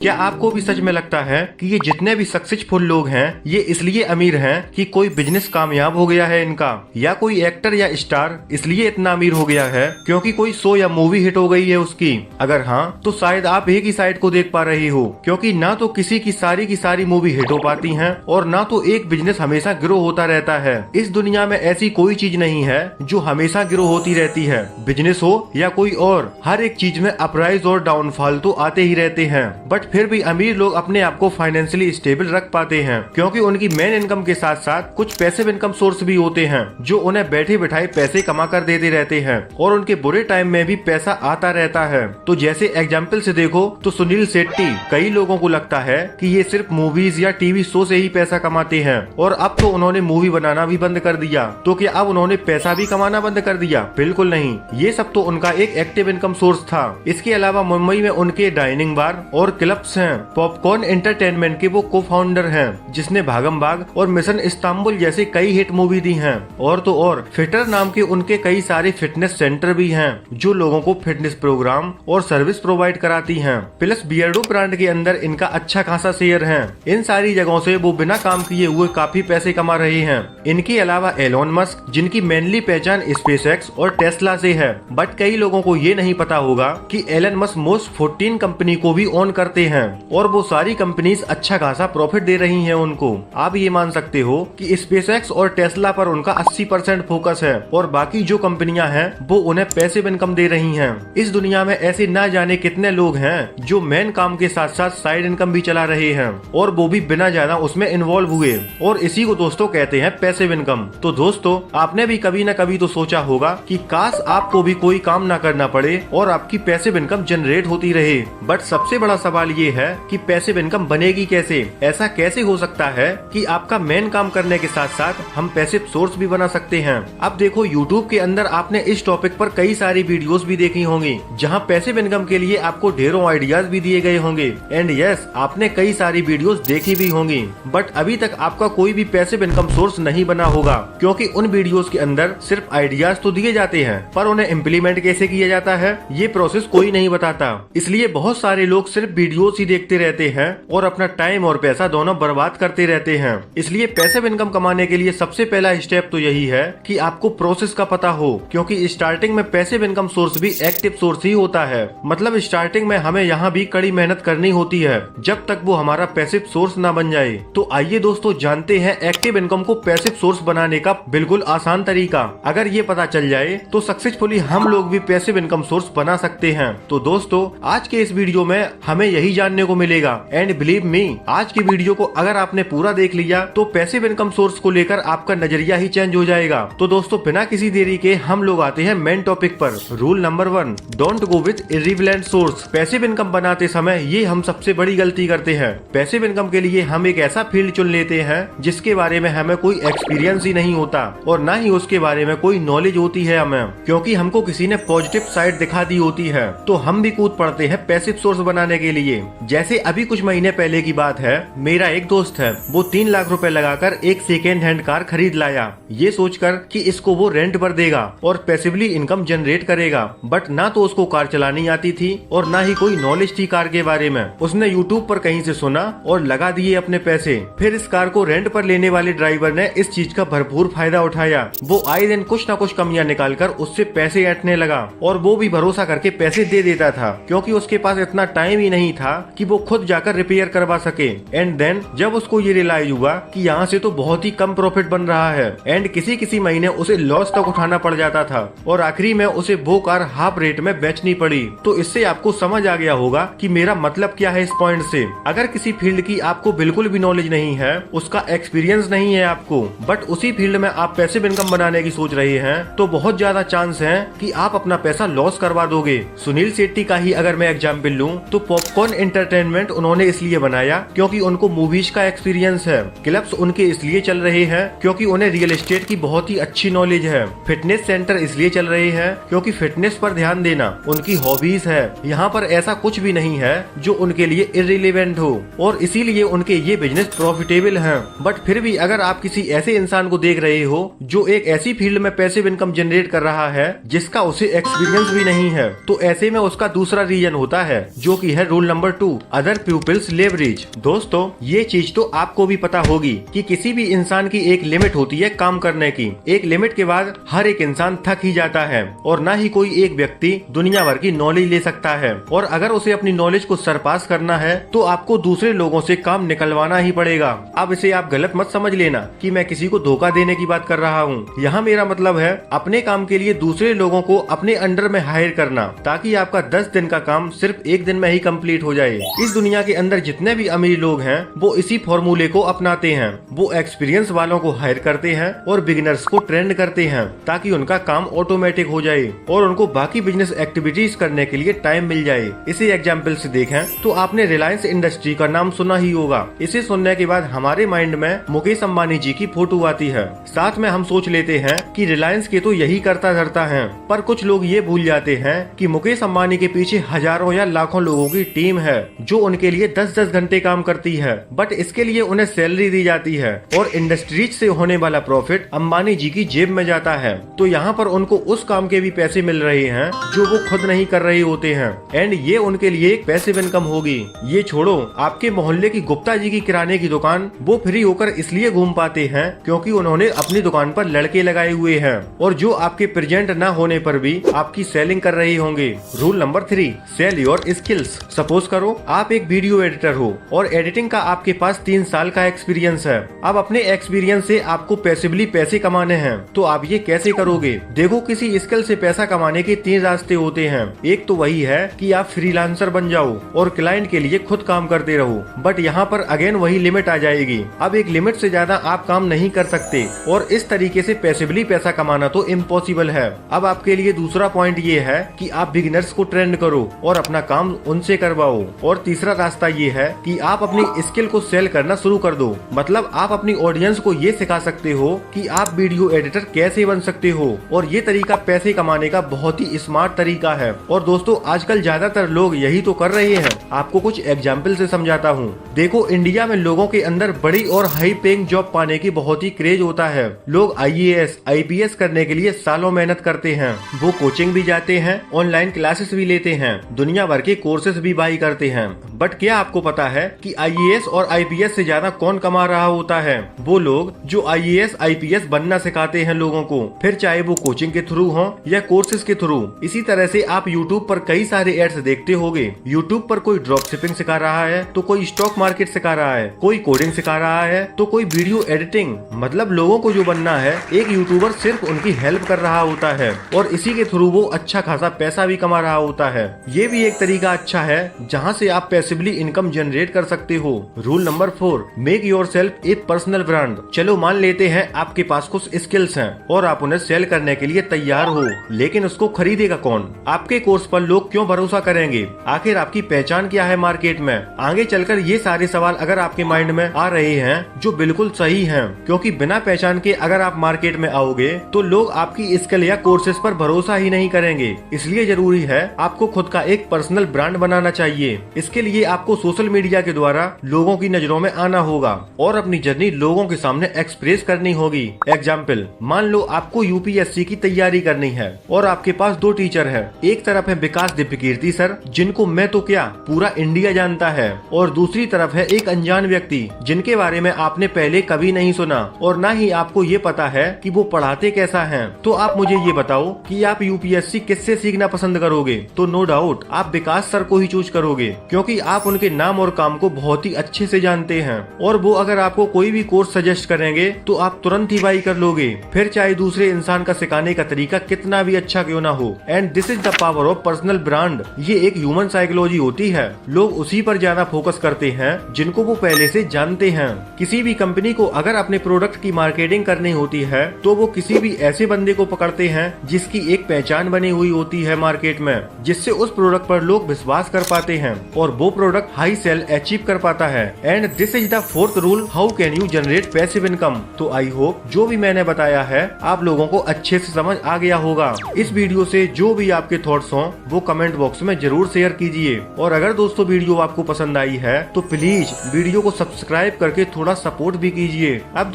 क्या आपको भी सच में लगता है कि ये जितने भी सक्सेसफुल लोग हैं ये इसलिए अमीर हैं कि कोई बिजनेस कामयाब हो गया है इनका, या कोई एक्टर या स्टार इसलिए इतना अमीर हो गया है क्योंकि कोई शो या मूवी हिट हो गई है उसकी? अगर हाँ तो शायद आप एक ही साइड को देख पा रही हो, क्योंकि ना तो किसी की सारी मूवी हिट हो पाती हैं और ना तो एक बिजनेस हमेशा ग्रो होता रहता है। इस दुनिया में ऐसी कोई चीज नहीं है जो हमेशा ग्रो होती रहती है, बिजनेस हो या कोई और। हर एक चीज में अपराइज और डाउनफॉल तो आते ही रहते हैं, बट फिर भी अमीर लोग अपने आप को फाइनेंशियली स्टेबल रख पाते हैं क्योंकि उनकी मेन इनकम के साथ साथ कुछ पैसिव इनकम सोर्स भी होते हैं जो उन्हें बैठे बिठाए पैसे कमा कर देते रहते हैं और उनके बुरे टाइम में भी पैसा आता रहता है। तो जैसे एग्जाम्पल से देखो तो सुनील शेट्टी, कई लोगों को लगता है कि ये सिर्फ मूवीज या टीवी शो से ही पैसा कमाते हैं और अब तो उन्होंने मूवी बनाना भी बंद कर दिया, तो क्या अब उन्होंने पैसा भी कमाना बंद कर दिया? बिल्कुल नहीं, ये सब तो उनका एक एक्टिव इनकम सोर्स था। इसके अलावा मुंबई में उनके डाइनिंग बार और क्लब्स हैं। पॉपकॉर्न एंटरटेनमेंट के वो को फाउंडर हैं जिसने भागम भाग और मिशन इस्तांबुल जैसे कई हिट मूवी दी हैं। और तो और फिटर नाम के उनके कई सारे फिटनेस सेंटर भी हैं जो लोगों को फिटनेस प्रोग्राम और सर्विस प्रोवाइड कराती हैं। प्लस बियर्डो ब्रांड के अंदर इनका अच्छा खासा शेयर है। इन सारी जगहों से वो बिना काम किए हुए काफी पैसे कमा रहे हैं। इनके अलावा एलोन मस्क, जिनकी मेनली पहचान स्पेसएक्स और टेस्ला से है, बट कई लोगों को ये नहीं पता होगा कि एलन मस्क मोस्ट 14 कंपनी को भी ओन करते हैं और वो सारी कंपनीज अच्छा खासा प्रॉफिट दे रही हैं उनको। आप ये मान सकते हो कि स्पेसएक्स और टेस्ला पर उनका 80% फोकस है और बाकी जो कंपनियां हैं वो उन्हें पैसिव इनकम दे रही हैं। इस दुनिया में ऐसे ना जाने कितने लोग हैं जो मेन काम के साथ साथ साइड इनकम भी चला रहे हैं और वो भी बिना ज्यादा उसमें इन्वॉल्व हुए, और इसी को दोस्तों कहते हैं पैसिव इनकम। तो दोस्तों आपने भी कभी न कभी तो सोचा होगा कि काश आपको भी कोई काम ना करना पड़े और आपकी पैसिव इनकम जनरेट होती रहे। बट सबसे बड़ा सवाल ये है कि पैसिव इनकम बनेगी कैसे? ऐसा कैसे हो सकता है कि आपका मेन काम करने के साथ साथ हम पैसिव सोर्स भी बना सकते हैं? अब देखो YouTube के अंदर आपने इस टॉपिक पर कई सारी वीडियोस भी देखी होंगी जहां पैसिव इनकम के लिए आपको ढेरों आइडियाज भी दिए गए होंगे। एंड यस, आपने कई सारी वीडियोस देखी भी होंगी, बट अभी तक आपका कोई भी पैसिव इनकम सोर्स नहीं बना होगा क्योंकि उन वीडियोस के अंदर सिर्फ आइडियाज तो दिए जाते हैं पर उन्हें इम्प्लीमेंट कैसे किया जाता है ये प्रोसेस कोई नहीं बताता। इसलिए बहुत सारे लोग सिर्फ वीडियोस ही देखते रहते हैं और अपना टाइम और पैसा दोनों बर्बाद करते रहते हैं। इसलिए पैसिव इनकम कमाने के लिए सबसे पहला स्टेप तो यही है कि आपको प्रोसेस का पता हो, क्योंकि स्टार्टिंग में पैसिव इनकम सोर्स भी एक्टिव सोर्स ही होता है। मतलब स्टार्टिंग में हमें यहाँ भी कड़ी मेहनत करनी होती है जब तक वो हमारा पैसिव सोर्स ना बन जाए। तो आइए दोस्तों जानते हैं एक्टिव इनकम को पैसिव सोर्स बनाने का बिल्कुल आसान तरीका। अगर ये पता चल जाए तो सक्सेसफुली हम लोग भी पैसिव इनकम सोर्स बना सकते हैं। तो दोस्तों आज के इस वीडियो में हमें यही जानने को मिलेगा। एंड बिलीव मी, आज की वीडियो को अगर आपने पूरा देख लिया तो पैसिव इनकम सोर्स को लेकर आपका नजरिया ही चेंज हो जाएगा। तो दोस्तों बिना किसी देरी के हम लोग आते हैं मेन टॉपिक पर। Rule number 1, don't go with irrelevant source. Passive income बनाते समय ये हम सबसे बड़ी गलती करते हैं। पैसिव इनकम के लिए हम एक ऐसा फील्ड चुन लेते हैं जिसके बारे में हमें कोई एक्सपीरियंस ही नहीं होता और ना ही उसके बारे में कोई नॉलेज होती है हमें, क्योंकि हमको किसी ने पॉजिटिव साइड दिखा दी होती है तो हम भी कूद पड़ते हैं पैसिव सोर्स बनाने के लिए। जैसे अभी कुछ महीने पहले की बात है, मेरा एक दोस्त है, वो 3 लाख रुपए लगाकर एक सेकेंड हैंड कार खरीद लाया, ये सोचकर कि इसको वो रेंट पर देगा और पैसिवली इनकम जनरेट करेगा। बट ना तो उसको कार चलानी आती थी और ना ही कोई नॉलेज थी कार के बारे में। उसने यूट्यूब पर कहीं से सुना और लगा दिए अपने पैसे। फिर इस कार को रेंट पर लेने वाले ड्राइवर ने इस चीज का भरपूर फायदा उठाया। वो आए दिन कुछ न कुछ कमियां निकालकर उससे पैसे ऐंठने लगा और वो भी भरोसा करके पैसे दे देता था क्योंकि उसके पास इतना टाइम ही नहीं था कि वो खुद जाकर रिपेयर करवा सके। एंड देन जब उसको ये रियलाइज हुआ कि यहाँ से तो बहुत ही कम प्रॉफिट बन रहा है एंड किसी महीने उसे लॉस तक उठाना पड़ जाता था और आखिरी में उसे वो कार हाफ रेट में बेचनी पड़ी। तो इससे आपको समझ आ गया होगा कि मेरा मतलब क्या है इस पॉइंट से। अगर किसी फील्ड की आपको बिल्कुल भी नॉलेज नहीं है, उसका एक्सपीरियंस नहीं है आपको, बट उसी फील्ड में आप पैसिव इनकम बनाने की सोच रहे हैं तो बहुत ज्यादा चांस है कि आप अपना पैसा लॉस करवा दोगे। सुनील शेट्टी का ही अगर मैं एग्जाम्पल लूँ तो पॉपकॉर्न एंटरटेनमेंट उन्होंने इसलिए बनाया क्योंकि उनको मूवीज का एक्सपीरियंस है। क्लब्स उनके इसलिए चल रहे हैं क्योंकि उन्हें रियल एस्टेट की बहुत ही अच्छी नॉलेज है। फिटनेस सेंटर इसलिए चल रहे हैं क्योंकि फिटनेस पर ध्यान देना उनकी हॉबीज है। यहाँ पर ऐसा कुछ भी नहीं है जो उनके लिए इर्रिलेवेंट हो और इसीलिए उनके ये बिजनेस प्रॉफिटेबल हैं। बट फिर भी अगर आप किसी ऐसे इंसान को देख रहे हो जो एक ऐसी फील्ड में पैसिव इनकम जनरेट कर रहा है जिसका उसे एक्सपीरियंस भी नहीं है, तो ऐसे में उसका दूसरा रीजन होता है जो कि है rule number number 2, other people's leverage. दोस्तों ये चीज तो आपको भी पता होगी कि किसी भी इंसान की एक लिमिट होती है काम करने की। एक लिमिट के बाद हर एक इंसान थक ही जाता है और ना ही कोई एक व्यक्ति दुनिया भर की नॉलेज ले सकता है। और अगर उसे अपनी नॉलेज को सरपास करना है तो आपको दूसरे लोगों से काम निकलवाना ही पड़ेगा। अब इसे आप गलत मत समझ लेना कि मैं किसी को धोखा देने की बात कर रहा हूँ। यहाँ मेरा मतलब है अपने काम के लिए दूसरे लोगों को अपने अंडर में हायर करना, ताकि आपका 10 दिन का काम सिर्फ एक दिन में ही कंप्लीट हो जाए। इस दुनिया के अंदर जितने भी अमीर लोग हैं वो इसी फॉर्मूले को अपनाते हैं। वो एक्सपीरियंस वालों को हायर करते हैं और बिगिनर्स को ट्रेंड करते हैं ताकि उनका काम ऑटोमेटिक हो जाए और उनको बाकी बिजनेस एक्टिविटीज करने के लिए टाइम मिल जाए। इसी एग्जाम्पल से देखें तो आपने रिलायंस इंडस्ट्री का नाम सुना ही होगा। इसे सुनने के बाद हमारे माइंड में मुकेश अंबानी जी की फोटो आती है। साथ में हम सोच लेते हैं कि रिलायंस के तो यही करता धरता है। पर कुछ लोग ये भूल जाते हैं कि मुकेश अंबानी के पीछे हजारों या लाखों लोगों की टीम है जो उनके लिए 10-10 घंटे काम करती है, बट इसके लिए उन्हें सैलरी दी जाती है और इंडस्ट्रीज से होने वाला प्रॉफिट अंबानी जी की जेब में जाता है। तो यहाँ पर उनको उस काम के भी पैसे मिल रहे हैं जो वो खुद नहीं कर रहे होते हैं एंड ये उनके लिए एक पैसिव इनकम होगी। ये छोड़ो, आपके मोहल्ले की गुप्ता जी की किराने की दुकान वो फ्री होकर इसलिए घूम पाते हैं क्योंकि उन्होंने अपनी दुकान पर लड़के लगाए हुए हैं और जो आपके प्रेजेंट न होने पर भी आपकी सेलिंग कर रहे होंगे। Rule number 3, sell your skills. Suppose करो आप एक वीडियो एडिटर हो और एडिटिंग का आपके पास 3 साल का एक्सपीरियंस है। अब अपने एक्सपीरियंस से आपको पैसिवली पैसे कमाने हैं, तो आप ये कैसे करोगे? देखो, किसी स्किल से पैसा कमाने के 3 रास्ते होते हैं। एक तो वही है कि आप फ्रीलांसर बन जाओ और क्लाइंट के लिए खुद काम करते रहो, बट यहाँ पर अगेन वही लिमिट आ जाएगी। अब एक लिमिट से ज्यादा आप काम नहीं कर सकते और इस तरीके से पैसिवली पैसा कमाना तो इम्पॉसिबल है। अब आपके लिए दूसरा पॉइंट ये है कि आप बिगिनर्स को ट्रेंड करो और अपना काम उनसे करवाओ। और तीसरा रास्ता ये है कि आप अपनी स्किल को सेल करना शुरू कर दो। मतलब आप अपनी ऑडियंस को ये सिखा सकते हो कि आप वीडियो एडिटर कैसे बन सकते हो और ये तरीका पैसे कमाने का बहुत ही स्मार्ट तरीका है। और दोस्तों आजकल ज्यादातर लोग यही तो कर रहे हैं। आपको कुछ एग्जाम्पल से समझाता हूँ। देखो, इंडिया में लोगों के अंदर बड़ी और हाई पेइंग जॉब पाने की बहुत ही क्रेज होता है। लोग IAS, IPS करने के लिए सालों मेहनत करते हैं। वो कोचिंग भी जाते हैं, ऑनलाइन क्लासेस भी लेते हैं, दुनिया भर के कोर्सेज भी बाई करते हैं। बट क्या आपको पता है कि IAS और IPS से ज्यादा कौन कमा रहा होता है? वो लोग जो IAS, IPS बनना सिखाते हैं लोगों को, फिर चाहे वो कोचिंग के थ्रू हो या कोर्सेज के थ्रू। इसी तरह से आप YouTube पर कई सारे एड्स देखते होंगे। YouTube पर कोई ड्रॉप शिपिंग सिखा रहा है तो कोई स्टॉक मार्केट सिखा रहा है, कोई कोडिंग सिखा रहा है तो कोई वीडियो एडिटिंग। मतलब लोगों को जो बनना है, एक यूट्यूबर सिर्फ उनकी हेल्प कर रहा होता है और इसी के थ्रू वो अच्छा खासा पैसा भी कमा रहा होता है। ये भी एक तरीका अच्छा है जहाँ से आप पैसिवली इनकम जनरेट कर सकते हो। रूल नंबर 4, मेक योरसेल्फ ए पर्सनल ब्रांड। चलो मान लेते हैं आपके पास कुछ स्किल्स हैं और आप उन्हें सेल करने के लिए तैयार हो, लेकिन उसको खरीदेगा कौन? आपके कोर्स पर लोग क्यों भरोसा करेंगे? आखिर आपकी पहचान क्या है मार्केट में? आगे चलकर ये सारे सवाल अगर आपके माइंड में आ रहे हैं जो बिल्कुल सही हैं, क्योंकि बिना पहचान के अगर आप मार्केट में आओगे तो लोग आपकी स्किल या कोर्सेज पर भरोसा ही नहीं करेंगे। इसलिए जरूरी है आपको खुद का एक पर्सनल ब्रांड बनाना चाहिए। इसके लिए आपको सोशल मीडिया के द्वारा लोगों की नजरों में आना होगा और अपनी जर्नी लोगों के सामने एक्सप्रेस करनी होगी। एग्जाम्पल, मान लो आपको UPSC की तैयारी करनी है और आपके पास 2 टीचर है। एक तरफ है विकास दिव्यकीर्ति सर, जिनको मैं तो क्या पूरा इंडिया जानता है, और दूसरी तरफ है एक अनजान व्यक्ति जिनके बारे में आपने पहले कभी नहीं सुना और न ही आपको ये पता है कि वो पढ़ाते कैसा हैं। तो आप मुझे ये बताओ कि आप UPSC किससे सीखना पसंद करोगे? तो नो डाउट आप विकास सर को ही चूज करोगे, क्योंकि आप उनके नाम और काम को बहुत ही अच्छे से जानते हैं और वो अगर आपको कोई भी कोर्स सजेस्ट करेंगे तो आप तुरंत ही बाई कर लोगे, फिर चाहे दूसरे इंसान का सिखाने का तरीका कितना भी अच्छा क्यों ना हो। And this is the power of personal brand. ये एक ह्यूमन साइकोलॉजी होती है। लोग उसी पर ज्यादा फोकस करते हैं जिनको वो पहले से जानते हैं। किसी भी कंपनी को अगर अपने प्रोडक्ट की मार्केटिंग करनी होती है तो वो किसी भी ऐसे बंदे को पकड़ते हैं जिसकी एक पहचान बनी हुई होती है मार्केट में, जिससे उस प्रोडक्ट पर लोग विश्वास कर पाते हैं और वो प्रोडक्ट हाई सेल अचीव कर पाता है। And this is the 4th rule, how can you generate passive income. तो आई होप जो भी मैंने बताया है आप लोगों को अच्छे से समझ आ गया होगा। इस वीडियो से जो भी आपके थॉट्स हों वो कमेंट बॉक्स में जरूर शेयर कीजिए और अगर दोस्तों वीडियो आपको पसंद आई है तो प्लीज वीडियो को सब्सक्राइब करके थोड़ा सपोर्ट भी कीजिए। अब